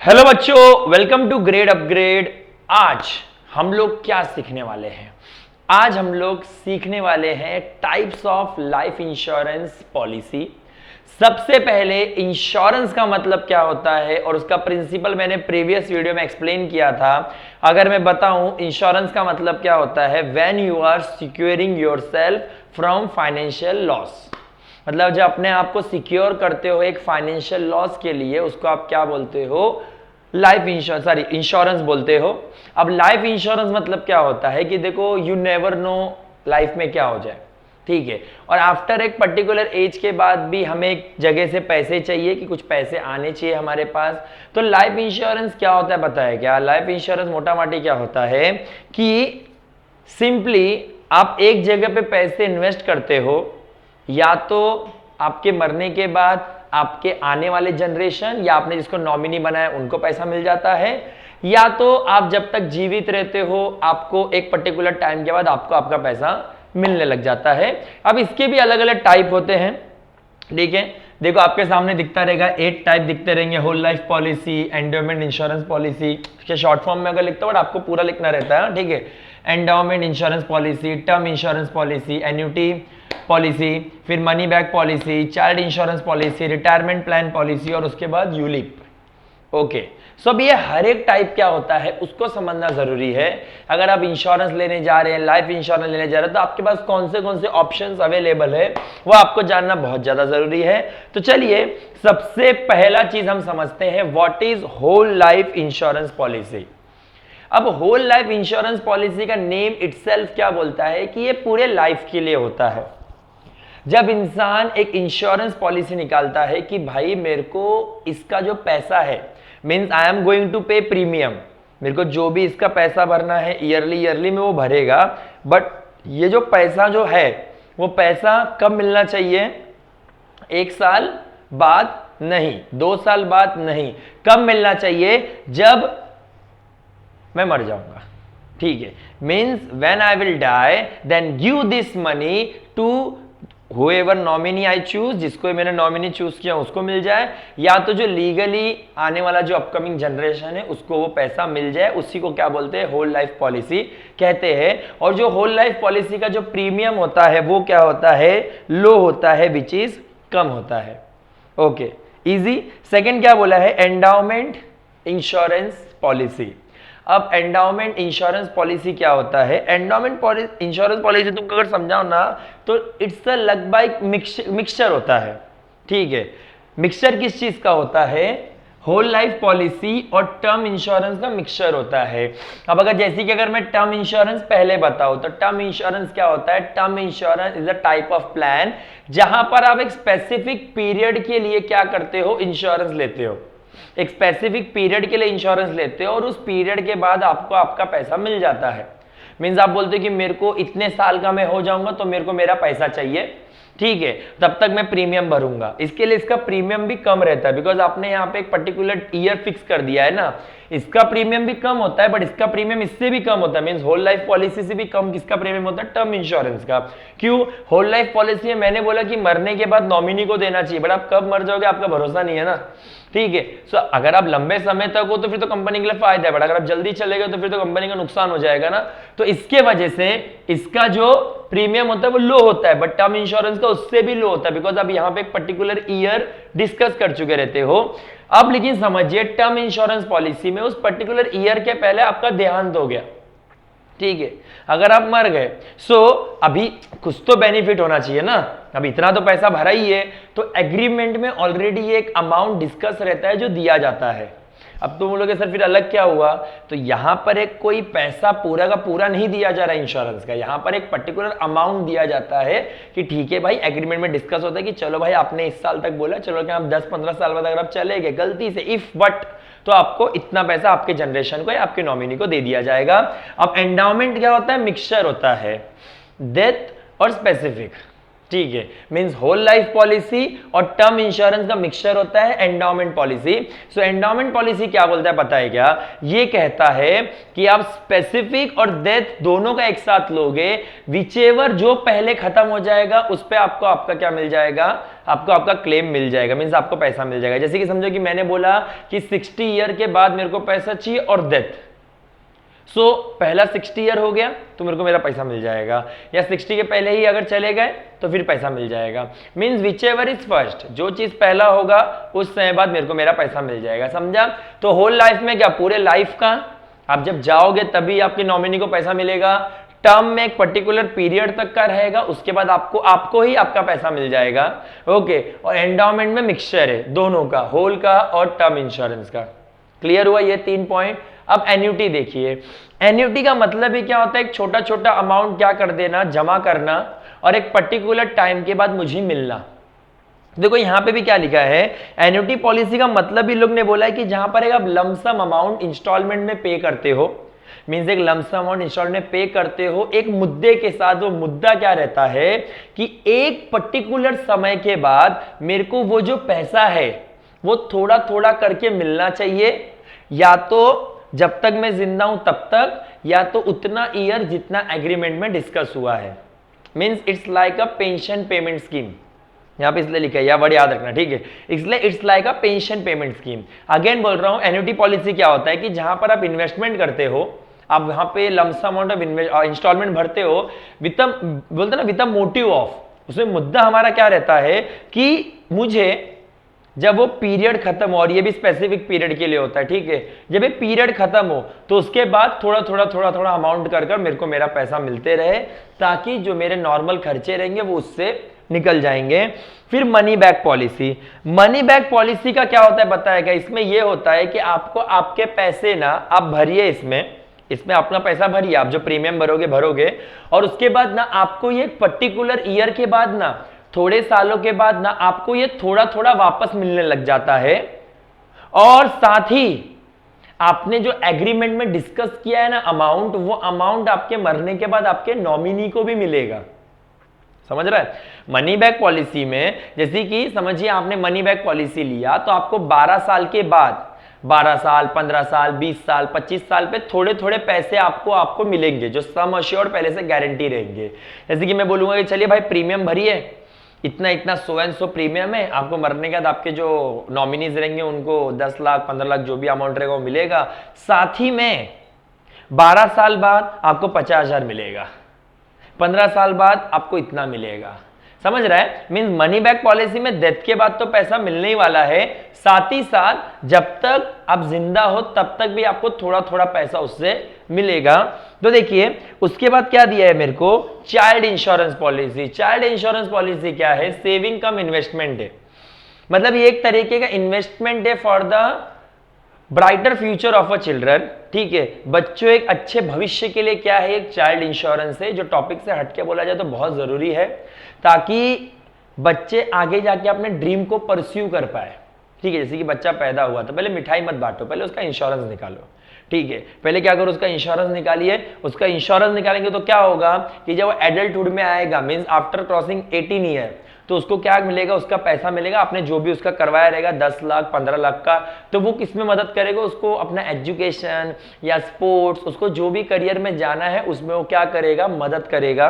Hello बच्चों, welcome to grade upgrade. आज हम लोग क्या सीखने वाले हैं? आज हम लोग सीखने वाले हैं types of life insurance policy. सबसे पहले इंश्योरेंस का मतलब क्या होता है और उसका प्रिंसिपल मैंने प्रीवियस वीडियो में एक्सप्लेन किया था। अगर मैं बताऊं इंश्योरेंस का मतलब क्या होता है, when you are securing yourself from financial loss, मतलब जब अपने आप को सिक्योर करते हो एक फाइनेंशियल लॉस के लिए, उसको आप क्या बोलते हो? लाइफ इंश्योरेंस, सॉरी इंश्योरेंस बोलते हो। अब लाइफ इंश्योरेंस मतलब क्या होता है कि देखो, यू नेवर नो लाइफ में क्या हो जाए, ठीक है। और आफ्टर एक पर्टिकुलर एज के बाद भी हमें एक जगह से पैसे चाहिए कि कुछ पैसे आने चाहिए हमारे पास। तो लाइफ इंश्योरेंस क्या होता है बताया क्या? लाइफ इंश्योरेंस मोटा माटी क्या होता है कि सिंपली आप एक जगह पे पैसे इन्वेस्ट करते हो, या तो आपके मरने के बाद आपके आने वाले जनरेशन या आपने जिसको नॉमिनी बनाया उनको पैसा मिल जाता है, या तो आप जब तक जीवित रहते हो आपको एक पर्टिकुलर टाइम के बाद आपको आपका पैसा मिलने लग जाता है। अब इसके भी अलग अलग टाइप होते हैं, ठीक है। देखो आपके सामने दिखता रहेगा, 8 टाइप दिखते रहेंगे, whole life policy, endowment insurance policy. इसके शॉर्ट फॉर्म में अगर लिखता हूँ आपको पूरा लिखना रहता है, ठीक है। Endowment insurance policy, term insurance policy, annuity policy, फिर money back policy, child insurance policy, retirement plan policy और उसके बाद यूलिप। ओके, सो अब ये हर एक टाइप क्या होता है उसको समझना जरूरी है। अगर आप इंश्योरेंस लेने जा रहे हैं, लाइफ इंश्योरेंस लेने जा रहे हैं, तो आपके पास कौन से ऑप्शंस अवेलेबल है वो आपको जानना बहुत ज्यादा जरूरी है। तो चलिए सबसे पहला चीज हम समझते हैं, what is whole life insurance policy. अब होल लाइफ इंश्योरेंस पॉलिसी का नेम इटसेल्फ क्या बोलता है कि ये पूरे लाइफ के लिए होता है। जब इंसान एक इंश्योरेंस पॉलिसी निकालता है कि भाई मेरे को इसका जो पैसा है, means I am going to pay premium, मेरे को जो भी इसका पैसा भरना है ईयरली में वो भरेगा, बट ये जो पैसा जो है वो पैसा कब मिलना चाहिए? 1 साल बाद नहीं, 2 साल बाद नहीं, कब मिलना चाहिए? जब मैं मर जाऊंगा, ठीक है। Means when I will die then give this money to whoever nominee I choose, जिसको मैंने नॉमिनी चूज किया उसको मिल जाए, या तो जो लीगली आने वाला जो अपकमिंग जनरेशन है उसको वो पैसा मिल जाए। उसी को क्या बोलते हैं? होल लाइफ पॉलिसी कहते हैं। और जो होल लाइफ पॉलिसी का जो प्रीमियम होता है वो क्या होता है? लो होता है, विच इज कम होता है। Okay, easy. सेकेंड क्या बोला है? Endowment insurance policy. अब एंडाउमेंट इंश्योरेंस पॉलिसी क्या होता है? एंडाउमेंट इंश्योरेंस पॉलिसी तुमको अगर समझाओ ना तो इट्स अ लगभग मिक्सचर होता है, ठीक है। मिक्सचर किस चीज का होता है? होल लाइफ पॉलिसी और टर्म इंश्योरेंस का मिक्सचर होता है। अब अगर जैसे कि अगर मैं टर्म इंश्योरेंस पहले बताऊं तो टर्म इंश्योरेंस क्या होता है? Term insurance is a type of plan जहां पर आप एक स्पेसिफिक पीरियड के लिए क्या करते हो? इंश्योरेंस लेते हो। एक स्पेसिफिक पीरियड के लिए इंश्योरेंस लेते हो और उस पीरियड के बाद आपको आपका पैसा मिल जाता है। मींस आप बोलते हो कि मेरे को इतने साल का मैं हो जाऊंगा तो मेरे को मेरा पैसा चाहिए, ठीक है, तब तक मैं प्रीमियम भरूंगा। इसके लिए इसका प्रीमियम भी कम रहता है, बिकॉज आपने यहाँ पे एक पर्टिकुलर ईयर फिक्स कर दिया है ना। इसका प्रीमियम भी कम होता है, बट इसका प्रीमियम इससे भी कम होता है। मींस होल लाइफ पॉलिसी से भी कम किसका प्रीमियम होता है? टर्म इंश्योरेंस का। क्यों? होल लाइफ पॉलिसी में मैंने बोला कि मरने के बाद नॉमिनी को देना चाहिए, बट आप कब मर जाओगे आपका भरोसा नहीं है ना, ठीक है। सो अगर आप लंबे समय तक हो तो फिर तो कंपनी के लिए फायदा है, बट अगर आप जल्दी चले गए तो फिर तो कंपनी का नुकसान हो जाएगा ना। तो इसके वजह से इसका जो प्रीमियम होता है वो लो होता है, बट टर्म इंश्योरेंस का उससे भी लो होता है, बिकॉज आप यहां पे एक पर्टिकुलर ईयर डिस्कस कर चुके रहते हो। अब लेकिन समझिए टर्म इंश्योरेंस पॉलिसी में उस पर्टिकुलर ईयर के पहले आपका देहांत हो गया, ठीक है, अगर आप मर गए, सो अभी कुछ तो बेनिफिट होना चाहिए ना। अब इतना तो पैसा भरा ही है, तो एग्रीमेंट में ऑलरेडी एक अमाउंट डिस्कस रहता है जो दिया जाता है। अब तुम बोलोगे सर फिर अलग क्या हुआ? तो यहां पर एक कोई पैसा पूरा का पूरा नहीं दिया जा रहा है इंश्योरेंस का, यहां पर एक पर्टिकुलर अमाउंट दिया जाता है कि ठीक है भाई, एग्रीमेंट में डिस्कस होता है कि चलो भाई आपने इस साल तक बोला, चलो कि आप 10-15 साल बाद अगर आप चले गए गलती से, इफ बट, तो आपको इतना पैसा आपके जनरेशन को या आपके नॉमिनी को दे दिया जाएगा। अब एंडाउमेंट क्या होता है? मिक्सचर होता है, डेथ और स्पेसिफिक, ठीक है। मींस होल लाइफ पॉलिसी और टर्म इंश्योरेंस का मिक्सचर होता है एंडाउमेंट पॉलिसी। सो एंडाउमेंट पॉलिसी क्या बोलता है पता है क्या? ये कहता है कि आप स्पेसिफिक और डेथ दोनों का एक साथ लोगे, विचेवर जो पहले खत्म हो जाएगा उस पे आपको आपका क्या मिल जाएगा? आपको आपका क्लेम मिल जाएगा, मीन्स आपको पैसा मिल जाएगा। जैसे कि समझो कि मैंने बोला कि 60 ईयर के बाद मेरे को पैसा चाहिए और डेथ, सो पहला 60 ईयर हो गया तो मेरे को मेरा पैसा मिल जाएगा, या 60 के पहले ही अगर चले गए तो फिर पैसा मिल जाएगा। Means which ever is first, जो चीज पहला होगा उस समय बाद मेरे को मेरा पैसा मिल जाएगा, समझा। तो होल लाइफ में क्या, पूरे लाइफ का आप जब जाओगे तभी आपके नॉमिनी को पैसा मिलेगा, टर्म में एक पर्टिकुलर पीरियड तक का रहेगा, उसके बाद आपको ही आपका पैसा मिल जाएगा। ओके, और एंडाउमेंट में मिक्सचर है दोनों का, होल का और टर्म इंश्योरेंस का। क्लियर हुआ ये 3 पॉइंट। अब एन्युटी देखिए, एन्युटी का मतलब ही क्या होता है, एक छोटा छोटा अमाउंट क्या कर देना, जमा करना, और एक पर्टिकुलर टाइम के बाद मुझे मिलना। देखो यहां पे भी क्या लिखा है, एन्युटी पॉलिसी का मतलब ही लोग ने बोला है कि जहां पर एक आप लमसम अमाउंट इंस्टॉलमेंट में पे करते हो, मीन्स एक लमसम अमाउंट इंस्टॉलमेंट में पे करते हो एक मुद्दे के साथ। वो मुद्दा क्या रहता है कि एक पर्टिकुलर समय के बाद मेरे को वो जो पैसा है वो थोड़ा थोड़ा करके मिलना चाहिए, या तो जब तक मैं जिंदा हूं तब तक, या तो उतना ईयर जितना एग्रीमेंट में डिस्कस हुआ है। Means it's like a pension payment scheme, यहां पे इसलिए लिखा है, यह वर्ड याद रखना, ठीक है। इसलिए it's like a pension payment scheme. Again बोल रहा हूं, एन्युटी पॉलिसी क्या होता है कि जहां पर आप इन्वेस्टमेंट करते हो, आप वहां पे लमसम अमाउंट ऑफ इंस्टॉलमेंट भरते हो विद बोलते ना विद मोटिव ऑफ, उसमें मुद्दा हमारा क्या रहता है कि मुझे जब वो पीरियड खत्म हो, और ये भी स्पेसिफिक पीरियड के लिए होता है, ठीक है, जब ये पीरियड खत्म हो तो उसके बाद थोड़ा थोड़ा अमाउंट कर मेरे को मेरा पैसा मिलते रहे, ताकि जो मेरे नॉर्मल खर्चे रहेंगे वो उससे निकल जाएंगे। फिर money back policy, money back policy का क्या होता है बताएगा, इसमें ये होता है कि आपको आपके पैसे ना आप भरिए, इसमें अपना पैसा भरिए, आप जो प्रीमियम भरोगे, और उसके बाद ना आपको ये पर्टिकुलर ईयर के बाद ना, थोड़े सालों के बाद ना आपको ये थोड़ा थोड़ा वापस मिलने लग जाता है, और साथ ही आपने जो एग्रीमेंट में डिस्कस किया है ना अमाउंट, वो अमाउंट आपके मरने के बाद आपके नॉमिनी को भी मिलेगा। समझ रहा है। मनी बैक पॉलिसी में जैसे कि समझिए आपने मनी बैक पॉलिसी लिया तो आपको 12 साल के बाद, 12 साल 15 साल 20 साल 25 साल पे थोड़े थोड़े पैसे आपको मिलेंगे, जो सम अश्योर्ड पहले से गारंटी रहेंगे। जैसे कि मैं बोलूंगा कि चलिए भाई प्रीमियम भरिए, इतना इतना 100 प्रीमियम है, आपको मरने के बाद आपके जो नॉमिनीज रहेंगे उनको 10 लाख 15 लाख जो भी अमाउंट रहेगा वो मिलेगा, साथ ही में 12 साल बाद आपको 50,000 मिलेगा, 15 साल बाद आपको इतना मिलेगा। समझ रहा है। मींस मनी बैक पॉलिसी में डेथ के बाद तो पैसा मिलने ही वाला है, साथ ही साथ जब तक आप जिंदा हो तब तक भी आपको थोड़ा थोड़ा पैसा उससे मिलेगा। तो देखिए उसके बाद क्या दिया है मेरे को, child insurance policy. Child insurance policy क्या है, सेविंग कम इन्वेस्टमेंट है, मतलब ये एक तरीके का इन्वेस्टमेंट है for the brighter future of a children. ठीक है, बच्चों एक अच्छे भविष्य के लिए क्या है, एक चाइल्ड इंश्योरेंस है, जो टॉपिक से हटके बोला जाए तो बहुत जरूरी है, ताकि बच्चे आगे जाके अपने ड्रीम को परस्यू कर पाए। ठीक है, जैसे कि बच्चा पैदा हुआ तो पहले मिठाई मत बांटो, पहले उसका इंश्योरेंस निकालो। ठीक है, पहले क्या करो, उसका इंश्योरेंस निकालिए। उसका इंश्योरेंस निकालेंगे तो क्या होगा कि जब वो एडल्टहुड में आएगा, मींस आफ्टर क्रॉसिंग 18 ईयर, तो उसको क्या मिलेगा, उसका पैसा मिलेगा। आपने जो भी उसका करवाया रहेगा 10 लाख 15 लाख का, तो वो किसमें मदद करेगा, उसको अपना एजुकेशन या स्पोर्ट्स, उसको जो भी करियर में जाना है उसमें वो क्या करेगा, मदद करेगा।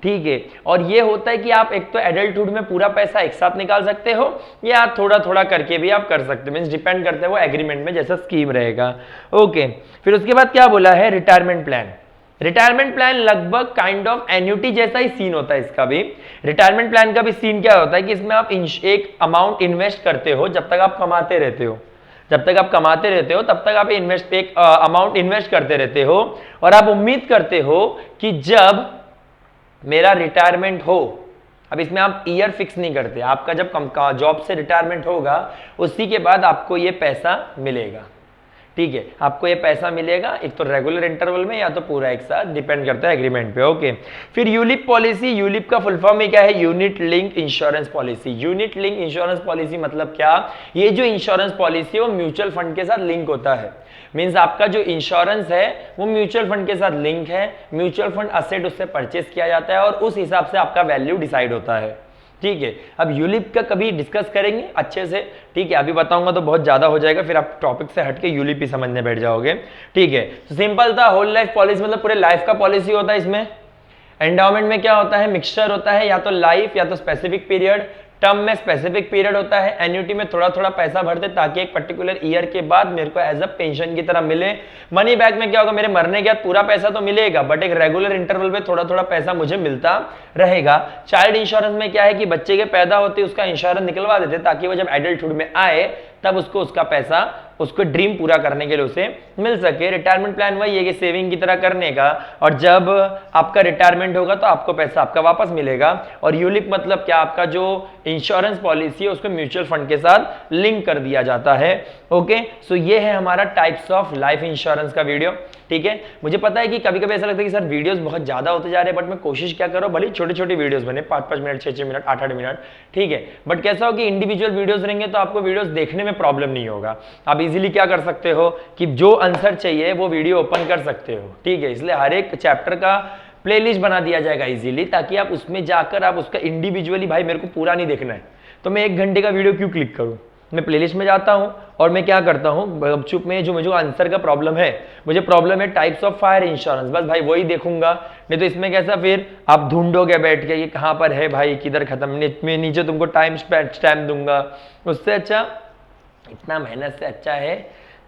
ठीक है, और ये होता है कि आप एक तो एडल्टहुड में पूरा पैसा एक साथ निकाल सकते हो, या थोड़ा थोड़ा करके भी आप कर सकते हो, मींस डिपेंड करते हैं वो एग्रीमेंट में जैसा स्कीम रहेगा। ओके, फिर उसके बाद क्या बोला है, रिटायरमेंट प्लान। रिटायरमेंट प्लान लगभग काइंड ऑफ एन्युटी जैसा ही सीन होता है इसका भी। रिटायरमेंट प्लान का भी सीन क्या होता है कि इसमें आप एक अमाउंट इन्वेस्ट करते हो जब तक आप कमाते रहते हो, जब तक आप कमाते रहते हो तब तक आप एक अमाउंट इन्वेस्ट करते रहते हो, और आप उम्मीद करते हो कि जब मेरा रिटायरमेंट हो, अब इसमें आप ईयर फिक्स नहीं करते, आपका जब जॉब से रिटायरमेंट होगा उसी के बाद आपको ये पैसा मिलेगा। ठीक है, आपको ये पैसा मिलेगा एक तो रेगुलर इंटरवल में या तो पूरा एक साथ, डिपेंड करता है एग्रीमेंट पे। ओके, फिर यूलिप पॉलिसी। यूलिप का फुल फॉर्म क्या है, unit link insurance policy. Unit link insurance policy मतलब क्या, ये जो इंश्योरेंस पॉलिसी है वो म्यूचुअल फंड के साथ लिंक होता है। मींस आपका जो इंश्योरेंस है वो म्यूचुअल फंड के साथ लिंक है, म्यूचुअल फंड असेट उससे परचेस किया जाता है और उस हिसाब से आपका वैल्यू डिसाइड होता है। ठीक है, अब यूलिप का कभी डिस्कस करेंगे अच्छे से। ठीक है, अभी बताऊंगा तो बहुत ज्यादा हो जाएगा, फिर आप टॉपिक से हटके यूलिप ही समझने बैठ जाओगे। ठीक है, तो सिंपल था, होल लाइफ पॉलिसी मतलब पूरे लाइफ का पॉलिसी होता है। इसमें एंडाउमेंट में क्या होता है, मिक्सचर होता है, या तो लाइफ या तो स्पेसिफिक पीरियड। टर्म में स्पेसिफिक पीरियड होता है, एन्युटी में थोड़ा थोड़ा पैसा भरते ताकि एक पर्टिकुलर ईयर के बाद मेरे को एज अ पेंशन की तरह मिले। मनी बैक में क्या होगा, मेरे मरने के बाद पूरा पैसा तो मिलेगा बट एक रेगुलर इंटरवल पे थोड़ा थोड़ा पैसा मुझे मिलता रहेगा। चाइल्ड इंश्योरेंस में क्या है कि बच्चे के पैदा होते उसका इंश्योरेंस निकलवा देते ताकि वो जब एडल्टहुड में आए तब उसको उसका पैसा उसको ड्रीम पूरा करने के लिए उसे मिल सके। रिटायरमेंट प्लान वही है कि सेविंग की तरह करने का, और जब आपका रिटायरमेंट होगा तो आपको पैसा आपका वापस मिलेगा। और यूलिप मतलब क्या, आपका जो इंश्योरेंस पॉलिसी है उसको म्यूचुअल फंड के साथ लिंक कर दिया जाता है। ओके, सो ये है हमारा टाइप्स ऑफ लाइफ इंश्योरेंस का वीडियो। ठीक है, मुझे पता है कि कभी कभी ऐसा लगता है कि सर वीडियोस बहुत ज्यादा होते जा रहे हैं, बट मैं कोशिश क्या करो, भले छोटे छोटे वीडियोस बने 5-5 मिनट, 6-6 मिनट, 8-8 मिनट, ठीक है, बट कैसा हो कि इंडिविजुअल वीडियोस रहेंगे तो आपको वीडियोस देखने में प्रॉब्लम नहीं होगा। आप इजीली क्या कर सकते हो कि जो आंसर चाहिए वो वीडियो ओपन कर सकते हो। ठीक है, इसलिए हर एक चैप्टर का प्लेलिस्ट बना दिया जाएगा इजीली, ताकि आप उसमें जाकर आप उसका इंडिविजुअली, भाई मेरे को पूरा नहीं देखना है तो मैं 1 घंटे का वीडियो क्यों क्लिक करूं, मैं प्लेलिस्ट में जाता हूं और मैं क्या करता हूं, चुप में जो मुझे आंसर का प्रॉब्लम है, मुझे प्रॉब्लम है टाइप्स ऑफ फायर इंश्योरेंस, बस भाई वही देखूंगा। नहीं तो इसमें कैसा फिर आप ढूंढोगे बैठ के कि कहां पर है भाई, किधर खत्म, मैं नीचे तुमको टाइम स्टैम्प दूंगा। उससे अच्छा, इतना मेहनत से अच्छा है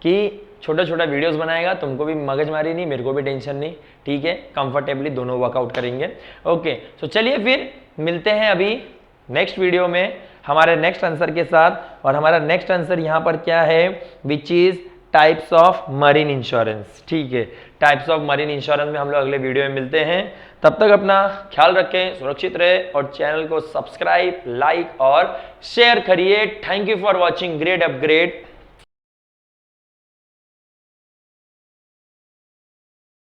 कि छोटा छोटा वीडियोस बनाएगा, तुमको भी मगजमारी नहीं, मेरे को भी टेंशन नहीं। ठीक है, कंफर्टेबली दोनों वर्कआउट करेंगे। ओके, सो चलिए फिर मिलते हैं अभी नेक्स्ट वीडियो में हमारे नेक्स्ट आंसर के साथ। और हमारा नेक्स्ट आंसर यहाँ पर क्या है, which is types of marine insurance. ठीक है, टाइप्स ऑफ मरीन इंश्योरेंस में हम लोग अगले वीडियो में मिलते हैं। तब तक अपना ख्याल रखें, सुरक्षित रहे और चैनल को सब्सक्राइब, लाइक और शेयर करिए। Thank you for watching grade upgrade.